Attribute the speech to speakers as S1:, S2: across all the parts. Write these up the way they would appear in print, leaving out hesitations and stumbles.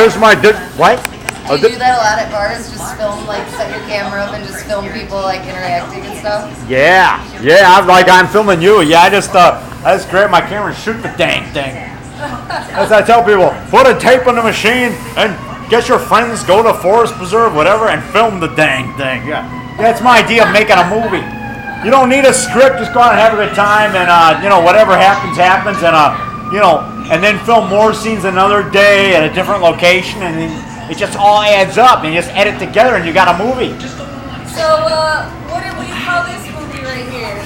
S1: this is my what?
S2: Do you do that a lot at bars? Just film, like, set your camera up and just film people, like, interacting and stuff?
S1: Yeah. I'm filming you. Yeah, I just grab my camera and shoot the dang thing. As I tell people, put a tape on the machine and get your friends, go to Forest Preserve, whatever, and film the dang thing. Yeah, that's my idea of making a movie. You don't need a script. Just go out and have a good time, and whatever happens, and and then film more scenes another day at a different location, and then it just all adds up, and you just edit together, and you got a movie.
S3: So, what do we call this movie right here?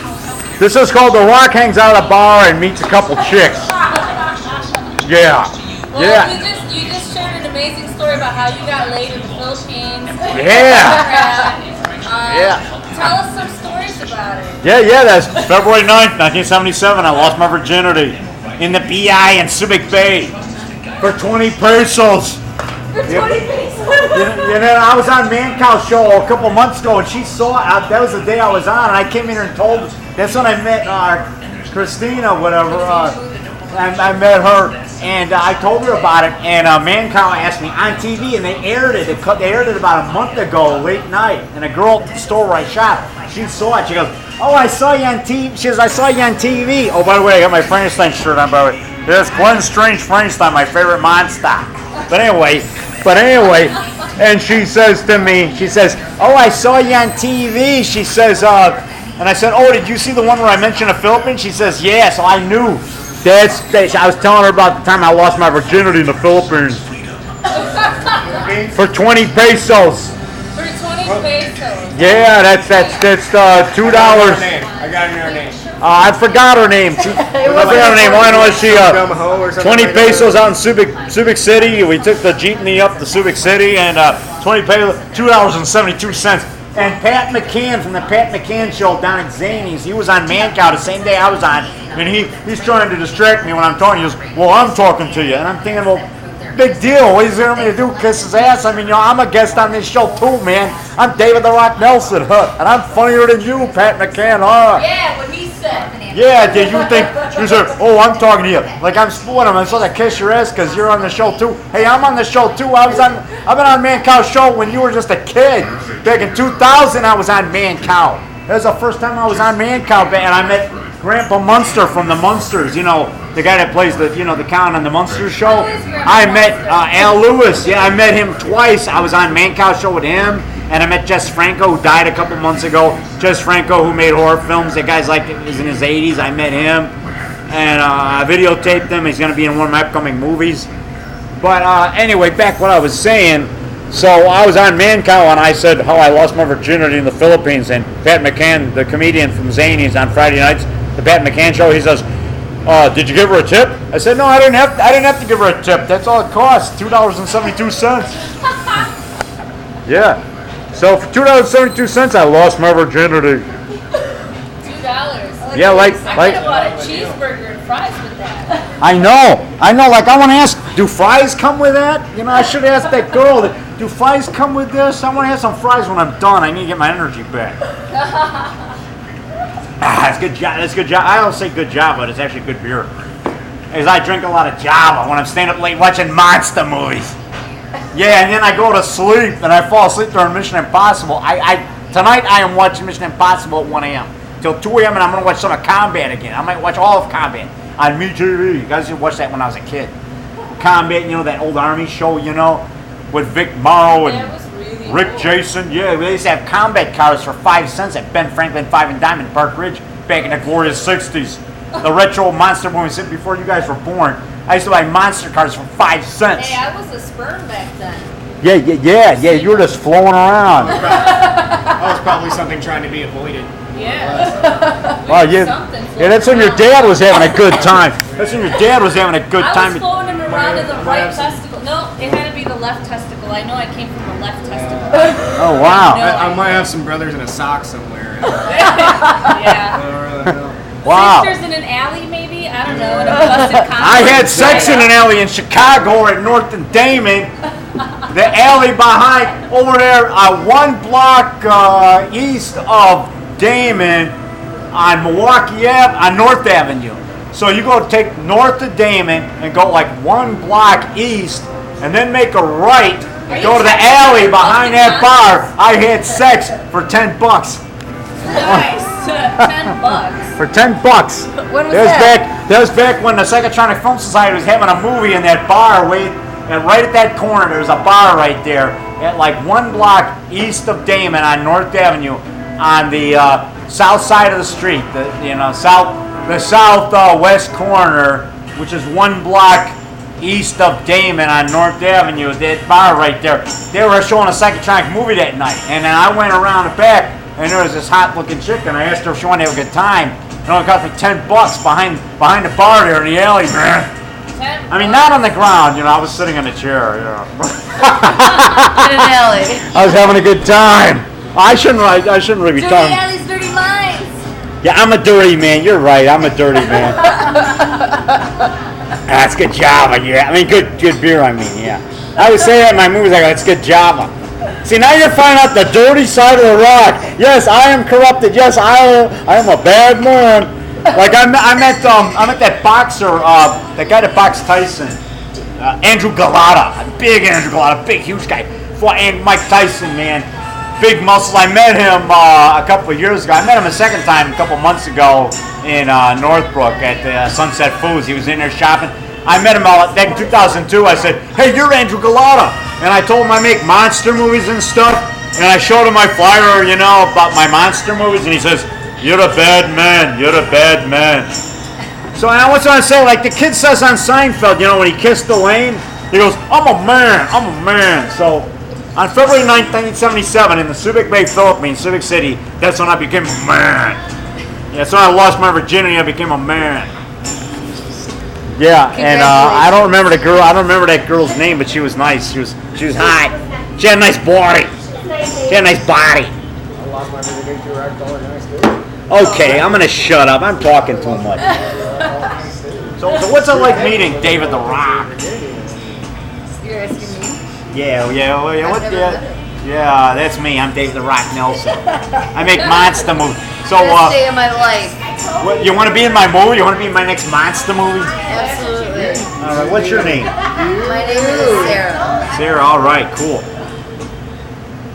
S1: This is called The Rock Hangs Out at a Bar and Meets a Couple Chicks. Yeah.
S3: Well,
S1: Yeah.
S3: You just shared an amazing story about how you got laid in the Philippines.
S1: Yeah.
S3: Tell us some stories about it.
S1: Yeah, that's February 9th, 1977. I lost my virginity in the BI in Subic Bay for 20 pesos.
S3: For 20 pesos?
S1: I was on Mancow's show a couple months ago, and she saw it. That was the day I was on, and I came in here and told her. That's when I met Christina, whatever. I met her, and I told her about it, and Mancow asked me on TV, and they aired it. They aired it about a month ago, late night, and a girl at the store where I shop, she saw it. She goes, "Oh, I saw you on TV." She goes, "I saw you on TV." Oh, by the way, I got my Frankenstein shirt on, by the way. There's Glenn Strange Frankenstein, my favorite monster. But anyway, and she says to me, she says, "Oh, I saw you on TV." She says, and I said, "Oh, did you see the one where I mentioned the Philippines?" She says, "Yeah." So I knew. I was telling her about the time I lost my virginity in the Philippines. For 20 pesos.
S3: For 20 pesos.
S1: Yeah, that's $2.
S4: I got her name.
S1: I forgot her name. I forgot her name. Why don't she? 20 pesos out in Subic City. We took the jeepney up to Subic City, and 20 pesos, $2.72. And Pat McCann from the Pat McCann Show down at Zany's, he was on Mancow the same day I was on, and he's trying to distract me when I'm talking. He goes, "Well, I'm talking to you," and I'm thinking, well, big deal. What is there me to do? Kiss his ass? I mean, I'm a guest on this show too, man. I'm David the Rock Nelson, and I'm funnier than you, Pat McCann.
S3: Yeah, what he said.
S1: Yeah, did you think you said, "Oh, I'm talking to you"? Like I'm spooling him. I'm supposed to kiss your ass because you're on the show too. Hey, I'm on the show too. I've been on Mancow's show when you were just a kid. Back in 2000, I was on Mancow. That was the first time I was on Mancow, and I met Grandpa Munster from the Munsters. You know, the guy that plays the count on the Munsters show. I met Al Lewis. Yeah, I met him twice. I was on Mancow's show with him. And I met Jess Franco, who died a couple months ago. Jess Franco, who made horror films. That guy's is in his 80s. I met him. And I videotaped him. He's going to be in one of my upcoming movies. But anyway, back what I was saying. So I was on Mancow, and I said how I lost my virginity in the Philippines. And Pat McCann, the comedian from Zany's on Friday nights, the Pat McCann show, he says, "Did you give her a tip?" I said, "No, I didn't have to give her a tip. That's all it costs, $2.72. Yeah. So for $2.72, I lost my virginity.
S3: $2.
S1: Yeah, like
S3: I could have bought a cheeseburger and fries with that.
S1: I know. Like I want to ask, do fries come with that? I should ask that girl. Do fries come with this? I want to have some fries when I'm done. I need to get my energy back. That's good job. That's good job. I don't say good job, but it's actually good beer. Because I drink a lot of Java when I'm staying up late watching monster movies. Yeah, and then I go to sleep, and I fall asleep during Mission Impossible. Tonight I am watching Mission Impossible at 1 a.m. till 2 a.m. and I'm going to watch some of Combat again. I might watch all of Combat on MeTV. You guys used to watch that when I was a kid. Combat, that old Army show, with Vic Morrow and Rick Jason. Yeah, they used to have Combat cars for 5 cents at Ben Franklin 5 and Diamond Park Ridge back in the glorious 60s. The retro monster movies before you guys were born. I used to buy monster cars for 5 cents.
S3: Hey, I was a sperm back then.
S1: Yeah. You were just flowing around.
S4: That was probably something trying to be avoided.
S3: Yeah.
S1: Oh, yeah. That's when your dad was having a good time. That's when your dad was having a good time.
S3: I was flowing him around to the right testicle. No, it had to be the left testicle. I know I came from the left testicle.
S1: Oh, wow.
S4: I might have some brothers in a sock somewhere.
S3: Yeah.
S4: I don't really know.
S1: Wow.
S3: Sisters in an alley, maybe? I don't know. In a busted
S1: I had sex in an alley in Chicago at North and Damon. The alley behind, over there, 1 block east of Damon on Milwaukee Ave, on North Avenue. So you go take north of Damon and go like 1 block east, and then make a right,
S3: you
S1: go to the
S3: talking
S1: alley
S3: about
S1: behind
S3: fucking
S1: that bar. I had sex for $10.
S3: Nice. $10.
S1: For $10.
S2: When was
S1: That was back when the Psychotronic Film Society was having a movie in that bar. And right at that corner, there was a bar right there, at like 1 block east of Damon on North Avenue, on the south side of the street. The southwest corner, which is 1 block east of Damon on North Avenue. That bar right there. They were showing a Psychotronic movie that night, and then I went around the back. And there was this hot-looking chick, and I asked her if she wanted to have a good time. It only cost me $10 behind the bar there in the alley, man. I mean, not on the ground, I was sitting in a chair,
S2: In an alley.
S1: I was having a good time. I shouldn't really be
S3: Dirty
S1: talking.
S3: alleys, dirty minds.
S1: Yeah, I'm a dirty man. You're right. I'm a dirty man. That's good Java. Yeah, I mean, good beer. I mean, yeah. I would say that in my movies. I go, it's good Java. See, now you're finding out the dirty side of the rock. Yes, I am corrupted. Yes, I am a bad man. Like I met that boxer, that guy that boxed Tyson, Andrew Galata, big Andrew Galata, big huge guy. And Mike Tyson, man, big muscles. I met him a couple of years ago. I met him a second time a couple months ago in Northbrook at the Sunset Foods. He was in there shopping. I met him back in 2002. I said, "Hey, you're Andrew Galata," and I told him I make monster movies and stuff. And I showed him my flyer, about my monster movies, and he says, "You're a bad man. You're a bad man." So I what's I say? Like the kid says on Seinfeld, when he kissed Elaine, he goes, "I'm a man. I'm a man." So on February 9th, 1977, in the Subic Bay, Philippines, Subic City, that's when I became a man. Yeah, so I lost my virginity. I became a man. Yeah, and I don't remember the girl. I don't remember that girl's name, but she was nice. She was hot. She had a nice body. She had a nice body.
S4: I lost my virginity to a rag doll in high school.
S1: Okay, I'm gonna shut up. I'm talking too much. So what's it like meeting David the Rock?
S2: You're asking me?
S1: Yeah.
S2: I've never met him.
S1: Yeah, that's me. I'm David the Rock Nelson. I make monster movies. So,
S2: Best day of my life.
S1: you want to be in my movie? You want to be in my next monster movie?
S2: Absolutely.
S1: All right. What's your name?
S2: My name is Sarah.
S1: Sarah. All right. Cool.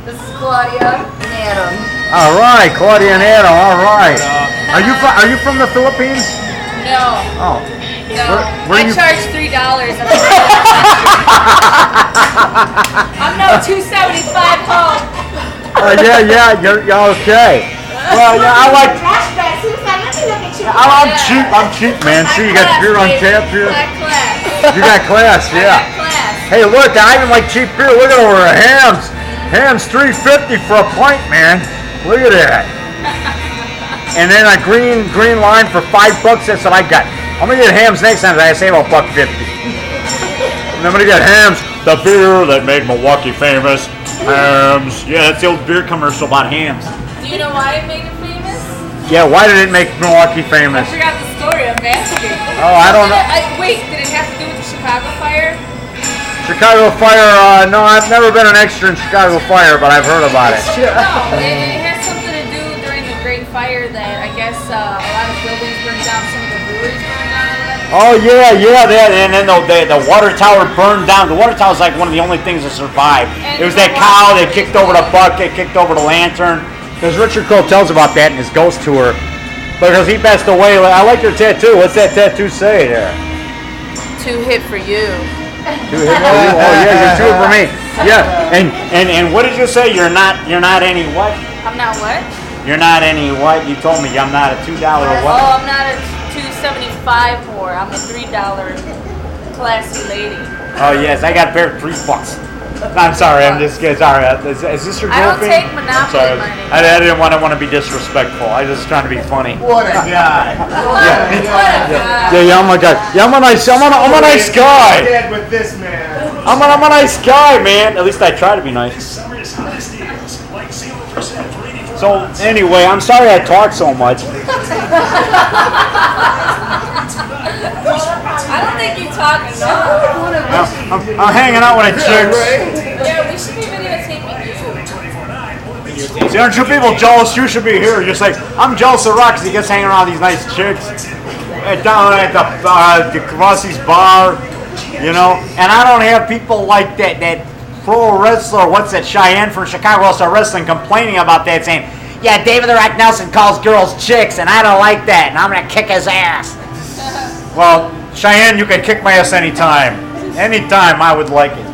S2: This is Claudia and Adam.
S1: All right, Claudia and Adam. All right. Are you from the Philippines?
S3: No.
S1: Oh.
S3: No.
S1: Where
S3: I
S1: you-
S3: charge $3. I'm no $2.75 home.
S1: Yeah. You're okay. Well, yeah, I like.
S5: Flashbacks. He was like, let me look at you.
S1: I'm cheap. I'm cheap, man. See, you got beer on tap here.
S3: Got class.
S1: You got class,
S3: I
S1: yeah.
S3: got class.
S1: Hey, look, I even like cheap beer. Look at over there, Hams. Hams $3.50 for a pint, man. Look at that. And then a green line for $5. That's what I got. I'm gonna get Hams next time. I save a $1.50. And I'm gonna get Hams, the beer that made Milwaukee famous. Hams. Yeah, that's the old beer commercial about Hams.
S3: Do you know why it made it famous?
S1: Yeah, why did it make Milwaukee
S3: I
S1: famous?
S3: forgot the story. I'm asking.
S1: Oh, I don't know.
S3: Wait, did it have to do with the Chicago fire?
S1: Chicago Fire, no, I've never been an extra in Chicago Fire, but I've heard about it.
S3: No, it has something to do during the Great Fire that I guess a lot of buildings burned down, some of the breweries burned down.
S1: Oh, yeah, that, and then the water tower burned down. The water tower is like one of the only things that survived. It was that cow that kicked over the bucket, kicked over the lantern. Because Richard Crowe tells about that in his ghost tour. Because he passed away. I like your tattoo. What's that tattoo say there?
S2: Too hip for you.
S1: Two hit for you? Oh yeah, you're two for me. Yeah, and what did you say? You're not any what?
S3: I'm not what?
S1: You're not any what? You told me I'm not a $2 what?
S3: Oh, I'm not a $2.75 whore. I'm a $3 classy lady.
S1: Oh yes, I got pair $3. I'm sorry, I'm just kidding. Sorry, is this your
S3: I don't
S1: girlfriend?
S3: take
S1: I'm
S3: Monopoly
S1: sorry.
S3: money.
S1: I didn't want to be disrespectful. I was just trying to be funny.
S4: What a guy.
S1: Yeah, I'm a guy. Yeah, I'm a nice guy.
S4: Dead with this man.
S1: I'm a nice guy, man. At least I try to be nice. So anyway, I'm sorry I talk so much.
S3: I don't think you talk enough.
S1: I'm hanging out with a chick.
S3: Yeah, we should be videotaping you.
S1: See, aren't you people jealous? You should be here. Just like I'm jealous of Rock because he gets hanging around these nice chicks. Down at the Rossi's bar. You know, and I don't have people like that pro wrestler, what's that, Cheyenne from Chicago All-Star Wrestling, complaining about that, saying, yeah, David the Rock Nelson calls girls chicks, and I don't like that, and I'm going to kick his ass. Well, Cheyenne, you can kick my ass anytime. Anytime, I would like it.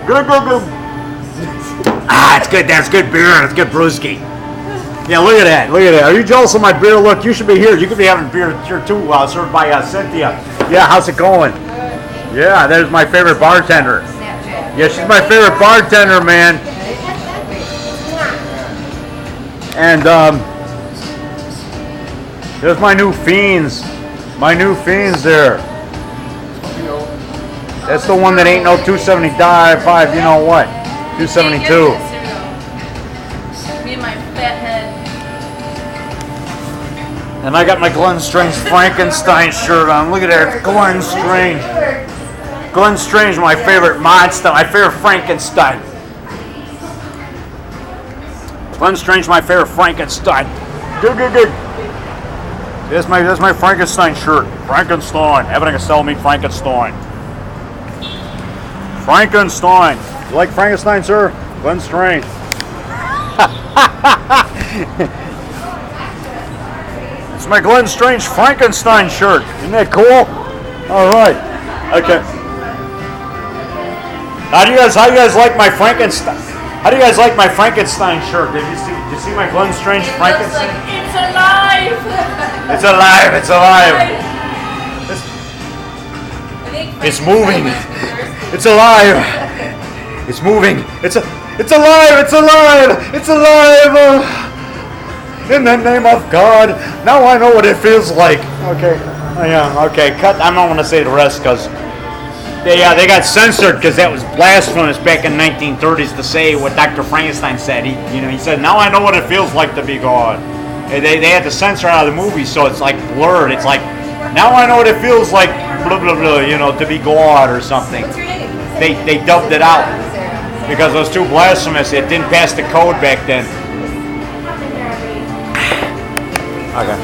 S1: Good. Ah, it's good. That's good beer. It's good brewski. Yeah, look at that. Look at that. Are you jealous of my beer? Look, you should be here. You could be having beer here too, served by Cynthia. Yeah, how's it going? Yeah, there's my favorite bartender. Yeah, she's my favorite bartender, man. And there's my new fiends. My new fiends there. That's the one that ain't no 275, you know what? 272.
S3: Me and my fat head.
S1: And I got my Glenn Strange Frankenstein shirt on. Look at that, Glenn Strange. Glenn Strange, my favorite monster, my favorite Frankenstein. Glenn Strange, my favorite Frankenstein. Good. That's my Frankenstein shirt. Frankenstein. Everything is sell me Frankenstein. Frankenstein. You like Frankenstein, sir? Glenn Strange. It's my Glenn Strange Frankenstein shirt. Isn't that cool? All right. Okay. How do you guys like my Frankenstein? How do you guys like my Frankenstein shirt? Did you see my Glenn Strange Frankenstein?
S3: It's alive.
S1: It's alive. It's alive. It's moving. It's alive. It's moving. It's alive. It's alive. It's alive. In the name of God. Now I know what it feels like. Okay. Yeah. Okay. Cut. I'm not going to say the rest because they got censored because that was blasphemous back in the 1930s to say what Dr. Frankenstein said. He said, now I know what it feels like to be God. They had to censor out of the movie, so it's like blurred. It's like, now I know what it feels like, blah, blah, blah, to be God or something. They dubbed it out because it was too blasphemous. It didn't pass the code back then. Okay.